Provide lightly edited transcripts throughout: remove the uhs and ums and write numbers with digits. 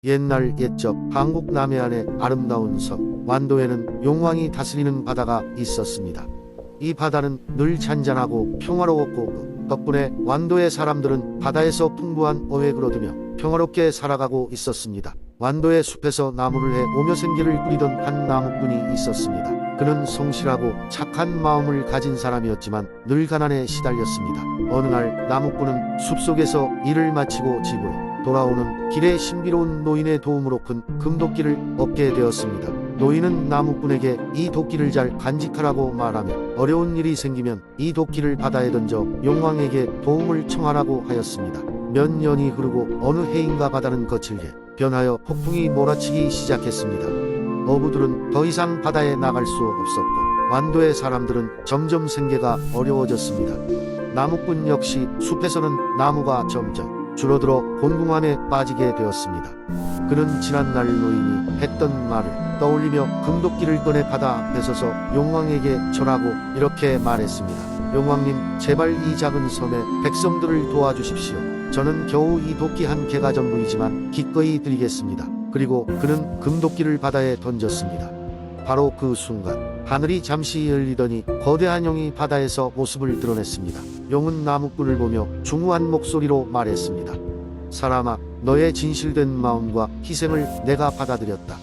옛날 옛적 한국 남해안의 아름다운 섬 완도에는 용왕이 다스리는 바다가 있었습니다. 이 바다는 늘 잔잔하고 평화로웠고 그 덕분에 완도의 사람들은 바다에서 풍부한 어획을 얻으며 평화롭게 살아가고 있었습니다. 완도의 숲에서 나무를 해 오며 생계를 꾸리던 한 나무꾼이 있었습니다. 그는 성실하고 착한 마음을 가진 사람이었지만 늘 가난에 시달렸습니다. 어느 날 나무꾼은 숲속에서 일을 마치고 집으로 돌아오는 길에 신비로운 노인의 도움으로 큰 금도끼를 얻게 되었습니다. 노인은 나무꾼에게 이 도끼를 잘 간직하라고 말하며 어려운 일이 생기면 이 도끼를 바다에 던져 용왕에게 도움을 청하라고 하였습니다. 몇 년이 흐르고 어느 해인가 바다는 거칠게 변하여 폭풍이 몰아치기 시작했습니다. 어부들은 더 이상 바다에 나갈 수 없었고 완도의 사람들은 점점 생계가 어려워졌습니다. 나무꾼 역시 숲에서는 나무가 점점 줄어들어 곤궁함에 빠지게 되었습니다. 그는 지난날 노인이 했던 말을 떠올리며 금도끼를 꺼내 바다 앞에 서서 용왕에게 절하고 이렇게 말했습니다. 용왕님, 제발 이 작은 섬의 백성들을 도와주십시오. 저는 겨우 이 도끼 한 개가 전부이지만 기꺼이 드리겠습니다. 그리고 그는 금도끼를 바다에 던졌습니다. 바로 그 순간 하늘이 잠시 열리더니 거대한 용이 바다에서 모습을 드러냈습니다. 용은 나무꾼을 보며 중후한 목소리로 말했습니다. 사람아, 너의 진실된 마음과 희생을 내가 받아들였다.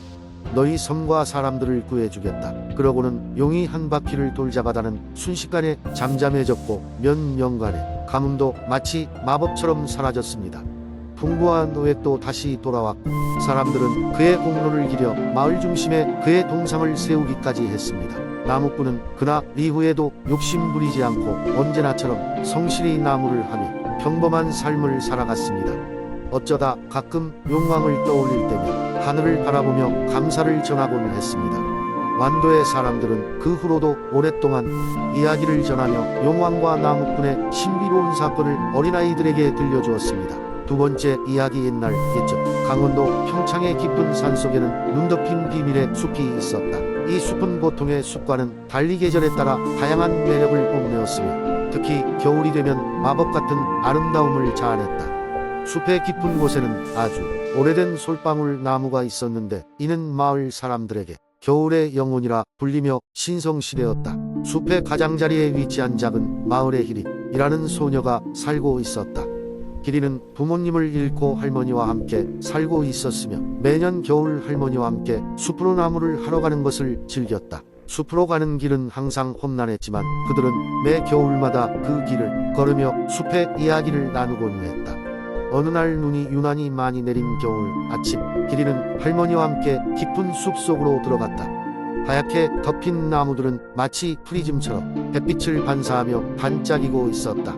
너희 섬과 사람들을 구해주겠다. 그러고는 용이 한 바퀴를 돌자 바다는 순식간에 잠잠해졌고 몇 년간의 가뭄도 마치 마법처럼 사라졌습니다. 풍부한 어획도 다시 돌아왔고 사람들은 그의 공로를 기려 마을 중심에 그의 동상을 세우기까지 했습니다. 나무꾼은 그나 이후에도 욕심 부리지 않고 언제나처럼 성실히 나무를 하며 평범한 삶을 살아갔습니다. 어쩌다 가끔 용왕을 떠올릴 때면 하늘을 바라보며 감사를 전하곤 했습니다. 완도의 사람들은 그 후로도 오랫동안 이야기를 전하며 용왕과 나무꾼의 신비로운 사건을 어린아이들에게 들려주었습니다. 두 번째 이야기. 옛날 옛적 강원도 평창의 깊은 산속에는 눈 덮인 비밀의 숲이 있었다. 이 숲은 보통의 숲과는 달리 계절에 따라 다양한 매력을 뽐내었으며 특히 겨울이 되면 마법 같은 아름다움을 자아냈다. 숲의 깊은 곳에는 아주 오래된 솔방울 나무가 있었는데 이는 마을 사람들에게 겨울의 영혼이라 불리며 신성시대였다. 숲의 가장자리에 위치한 작은 마을에 희리이라는 소녀가 살고 있었다. 희리는 부모님을 잃고 할머니와 함께 살고 있었으며 매년 겨울 할머니와 함께 숲으로 나무를 하러 가는 것을 즐겼다. 숲으로 가는 길은 항상 험난했지만 그들은 매 겨울마다 그 길을 걸으며 숲의 이야기를 나누곤 했다. 어느 날 눈이 유난히 많이 내린 겨울 아침, 희리는 할머니와 함께 깊은 숲속으로 들어갔다. 하얗게 덮인 나무들은 마치 프리즘처럼 햇빛을 반사하며 반짝이고 있었다.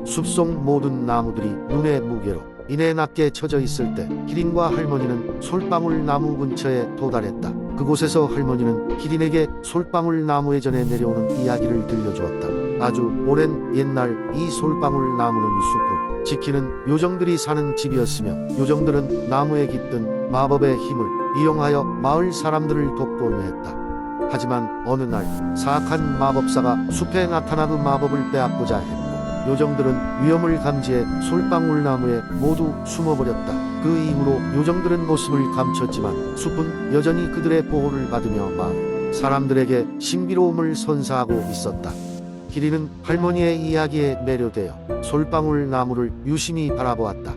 숲속 모든 나무들이 눈의 무게로 인해 낮게 처져 있을 때 기린과 할머니는 솔방울 나무 근처에 도달했다. 그곳에서 할머니는 기린에게 솔방울 나무에 전해 내려오는 이야기를 들려주었다. 아주 오랜 옛날 이 솔방울 나무는 숲을 지키는 요정들이 사는 집이었으며 요정들은 나무에 깃든 마법의 힘을 이용하여 마을 사람들을 돕곤 했다. 하지만 어느 날 사악한 마법사가 숲에 나타나 그 마법을 빼앗고자 했고 요정들은 위험을 감지해 솔방울 나무에 모두 숨어버렸다. 그 이후로 요정들은 모습을 감췄지만 숲은 여전히 그들의 보호를 받으며 마을 사람들에게 신비로움을 선사하고 있었다. 기린은 할머니의 이야기에 매료되어 솔방울 나무를 유심히 바라보았다.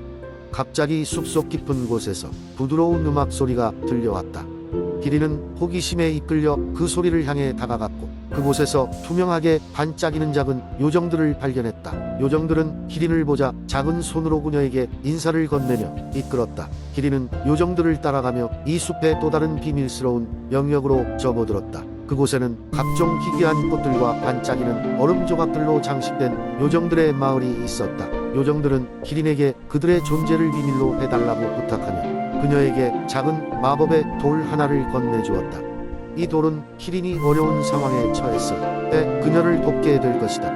갑자기 숲속 깊은 곳에서 부드러운 음악 소리가 들려왔다. 기린은 호기심에 이끌려 그 소리를 향해 다가갔고 그곳에서 투명하게 반짝이는 작은 요정들을 발견했다. 요정들은 기린을 보자 작은 손으로 그녀에게 인사를 건네며 이끌었다. 기린은 요정들을 따라가며 이 숲의 또 다른 비밀스러운 영역으로 접어들었다. 그곳에는 각종 희귀한 꽃들과 반짝이는 얼음 조각들로 장식된 요정들의 마을이 있었다. 요정들은 기린에게 그들의 존재를 비밀로 해달라고 부탁하며 그녀에게 작은 마법의 돌 하나를 건네주었다. 이 돌은 기린이 어려운 상황에 처했을 때 그녀를 돕게 될 것이다.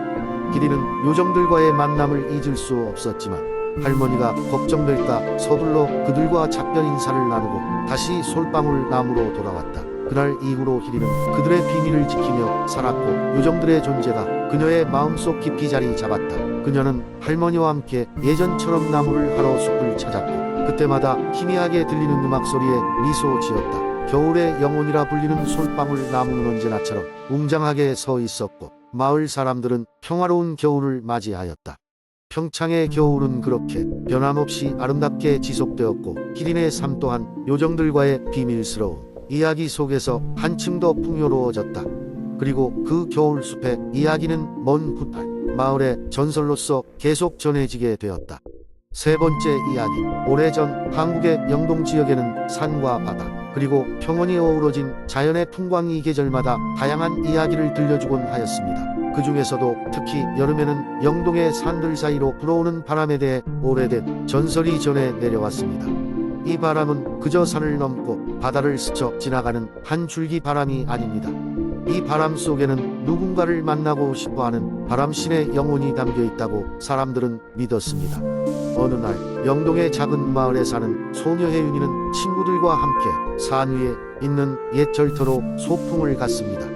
기린은 요정들과의 만남을 잊을 수 없었지만 할머니가 걱정될까 서둘러 그들과 작별 인사를 나누고 다시 솔방울 나무로 돌아왔다. 그날 이후로 희리는 그들의 비밀을 지키며 살았고 요정들의 존재가 그녀의 마음속 깊이 자리 잡았다. 그녀는 할머니와 함께 예전처럼 나무를 하러 숲을 찾았고 그때마다 희미하게 들리는 음악 소리에 미소 지었다. 겨울의 영혼이라 불리는 솔방울 나무는 언제나처럼 웅장하게 서 있었고 마을 사람들은 평화로운 겨울을 맞이하였다. 평창의 겨울은 그렇게 변함없이 아름답게 지속되었고 희린의 삶 또한 요정들과의 비밀스러운 이야기 속에서 한층 더 풍요로워졌다. 그리고 그 겨울 숲의 이야기는 먼 훗날 마을의 전설로서 계속 전해지게 되었다. 세 번째 이야기. 오래전 한국의 영동 지역에는 산과 바다 그리고 평원이 어우러진 자연의 풍광이 계절마다 다양한 이야기를 들려주곤 하였습니다. 그 중에서도 특히 여름에는 영동의 산들 사이로 불어오는 바람에 대해 오래된 전설이 전해 내려왔습니다. 이 바람은 그저 산을 넘고 바다를 스쳐 지나가는 한 줄기 바람이 아닙니다. 이 바람 속에는 누군가를 만나고 싶어하는 바람신의 영혼이 담겨 있다고 사람들은 믿었습니다. 어느 날 영동의 작은 마을에 사는 소녀 혜윤이는 친구들과 함께 산 위에 있는 옛 절터로 소풍을 갔습니다.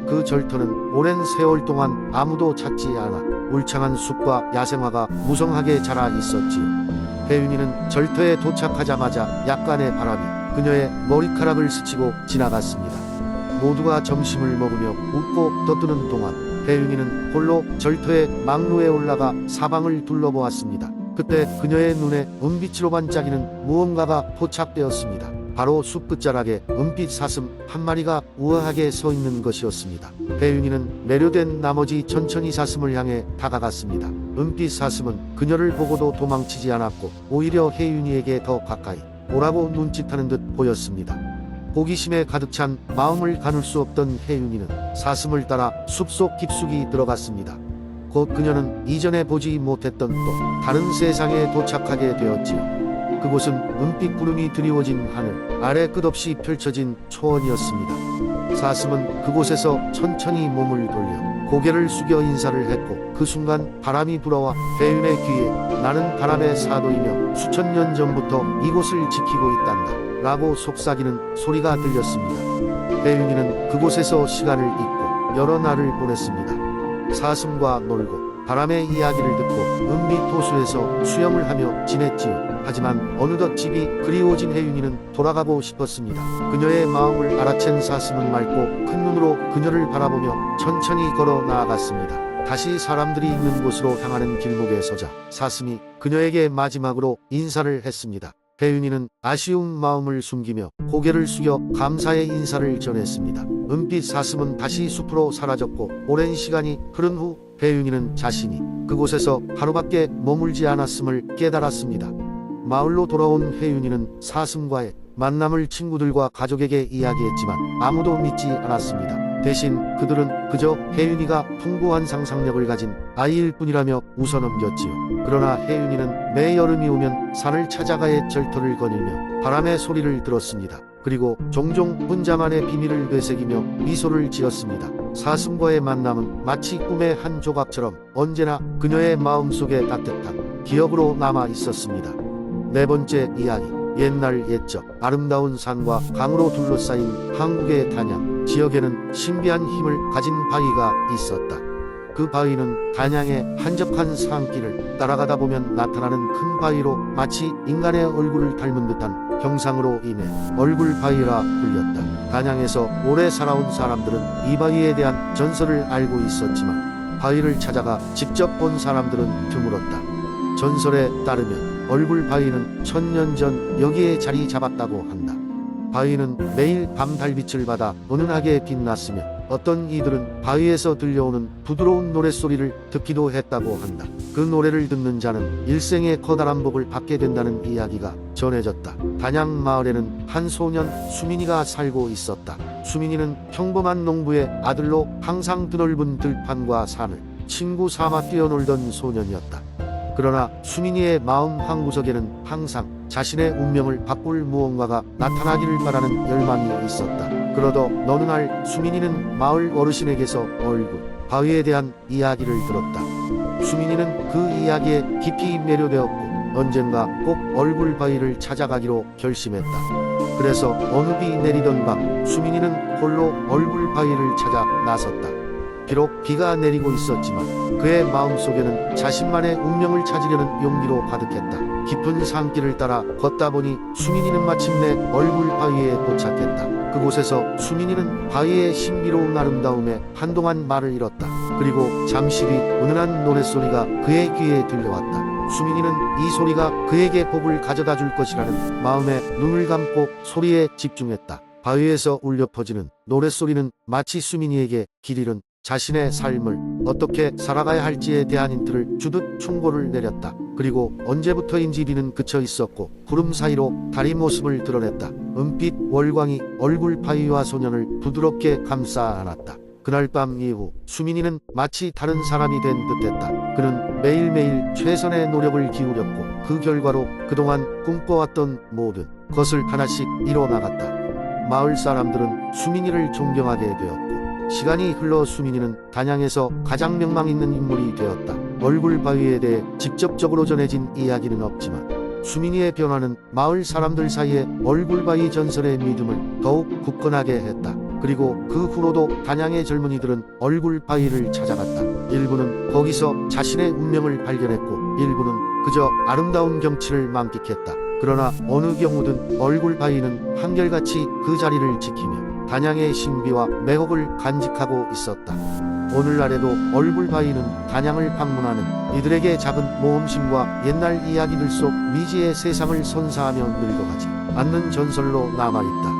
그 절터는 오랜 세월 동안 아무도 찾지 않아 울창한 숲과 야생화가 무성하게 자라 있었지요. 혜윤이는 절터에 도착하자마자 약간의 바람이 그녀의 머리카락을 스치고 지나갔습니다. 모두가 점심을 먹으며 웃고 떠드는 동안 혜윤이는 홀로 절터의 막루에 올라가 사방을 둘러보았습니다. 그때 그녀의 눈에 은빛으로 반짝이는 무언가가 포착되었습니다. 바로 숲 끝자락에 은빛 사슴 한 마리가 우아하게 서 있는 것이었습니다. 혜윤이는 매료된 나머지 천천히 사슴을 향해 다가갔습니다. 은빛 사슴은 그녀를 보고도 도망치지 않았고 오히려 혜윤이에게 더 가까이 오라고 눈짓하는 듯 보였습니다. 호기심에 가득 찬 마음을 가눌 수 없던 혜윤이는 사슴을 따라 숲속 깊숙이 들어갔습니다. 곧 그녀는 이전에 보지 못했던 또 다른 세상에 도착하게 되었지요. 그곳은 은빛 구름이 드리워진 하늘 아래 끝없이 펼쳐진 초원이었습니다. 사슴은 그곳에서 천천히 몸을 돌려 고개를 숙여 인사를 했고 그 순간 바람이 불어와 혜윤의 귀에 나는 바람의 사도이며 수천 년 전부터 이곳을 지키고 있단다 라고 속삭이는 소리가 들렸습니다. 혜윤이는 그곳에서 시간을 잊고 여러 날을 보냈습니다. 사슴과 놀고 바람의 이야기를 듣고 은빛 호수에서 수영을 하며 지냈지요. 하지만 어느덧 집이 그리워진 혜윤이는 돌아가고 싶었습니다. 그녀의 마음을 알아챈 사슴은 맑고 큰 눈으로 그녀를 바라보며 천천히 걸어 나아갔습니다. 다시 사람들이 있는 곳으로 향하는 길목에 서자 사슴이 그녀에게 마지막으로 인사를 했습니다. 혜윤이는 아쉬운 마음을 숨기며 고개를 숙여 감사의 인사를 전했습니다. 은빛 사슴은 다시 숲으로 사라졌고 오랜 시간이 흐른 후 혜윤이는 자신이 그곳에서 하루밖에 머물지 않았음을 깨달았습니다. 마을로 돌아온 혜윤이는 사슴과의 만남을 친구들과 가족에게 이야기했지만 아무도 믿지 않았습니다. 대신 그들은 그저 혜윤이가 풍부한 상상력을 가진 아이일 뿐이라며 웃어넘겼지요. 그러나 혜윤이는 매 여름이 오면 산을 찾아가 옛 절터를 거닐며 바람의 소리를 들었습니다. 그리고 종종 혼자만의 비밀을 되새기며 미소를 지었습니다. 사슴과의 만남은 마치 꿈의 한 조각처럼 언제나 그녀의 마음속에 따뜻한 기억으로 남아 있었습니다. 네 번째 이야기. 옛날 옛적 아름다운 산과 강으로 둘러싸인 한국의 단양 지역에는 신비한 힘을 가진 바위가 있었다. 그 바위는 단양의 한적한 산길을 따라가다 보면 나타나는 큰 바위로 마치 인간의 얼굴을 닮은 듯한 형상으로 인해 얼굴 바위라 불렸다. 단양에서 오래 살아온 사람들은 이 바위에 대한 전설을 알고 있었지만 바위를 찾아가 직접 본 사람들은 드물었다. 전설에 따르면 얼굴 바위는 1000년 전 여기에 자리 잡았다고 한다. 바위는 매일 밤 달빛을 받아 은은하게 빛났으며 어떤 이들은 바위에서 들려오는 부드러운 노랫소리를 듣기도 했다고 한다. 그 노래를 듣는 자는 일생의 커다란 복을 받게 된다는 이야기가 전해졌다. 단양 마을에는 한 소년 수민이가 살고 있었다. 수민이는 평범한 농부의 아들로 항상 드넓은 들판과 산을 친구 삼아 뛰어놀던 소년이었다. 그러나 수민이의 마음 한구석에는 항상 자신의 운명을 바꿀 무언가가 나타나기를 바라는 열망이 있었다. 그러던 어느 날 수민이는 마을 어르신에게서 얼굴 바위에 대한 이야기를 들었다. 수민이는 그 이야기에 깊이 매료되었고 언젠가 꼭 얼굴 바위를 찾아가기로 결심했다. 그래서 어느 비 내리던 밤 수민이는 홀로 얼굴 바위를 찾아 나섰다. 비록 비가 내리고 있었지만 그의 마음속에는 자신만의 운명을 찾으려는 용기로 가득했다. 깊은 산길을 따라 걷다 보니 수민이는 마침내 얼굴 바위에 도착했다. 그곳에서 수민이는 바위의 신비로운 아름다움에 한동안 말을 잃었다. 그리고 잠시 뒤 은은한 노랫소리가 그의 귀에 들려왔다. 수민이는 이 소리가 그에게 복을 가져다 줄 것이라는 마음에 눈을 감고 소리에 집중했다. 바위에서 울려 퍼지는 노랫소리는 마치 수민이에게 길 잃은 자신의 삶을 어떻게 살아가야 할지에 대한 힌트를 주듯 충고를 내렸다. 그리고 언제부터인지 비는 그쳐 있었고 구름 사이로 달이 모습을 드러냈다. 은빛 월광이 얼굴 바위와 소년을 부드럽게 감싸 안았다. 그날 밤 이후 수민이는 마치 다른 사람이 된 듯했다. 그는 매일매일 최선의 노력을 기울였고 그 결과로 그동안 꿈꿔왔던 모든 것을 하나씩 이뤄나갔다. 마을 사람들은 수민이를 존경하게 되었고 시간이 흘러 수민이는 단양에서 가장 명망 있는 인물이 되었다. 얼굴 바위에 대해 직접적으로 전해진 이야기는 없지만 수민이의 변화는 마을 사람들 사이에 얼굴 바위 전설의 믿음을 더욱 굳건하게 했다. 그리고 그 후로도 단양의 젊은이들은 얼굴 바위를 찾아갔다. 일부는 거기서 자신의 운명을 발견했고 일부는 그저 아름다운 경치를 만끽했다. 그러나 어느 경우든 얼굴 바위는 한결같이 그 자리를 지키며 단양의 신비와 매혹을 간직하고 있었다. 오늘날에도 얼굴 바위는 단양을 방문하는 이들에게 작은 모험심과 옛날 이야기들 속 미지의 세상을 선사하며 늙어가지 않는 전설로 남아있다.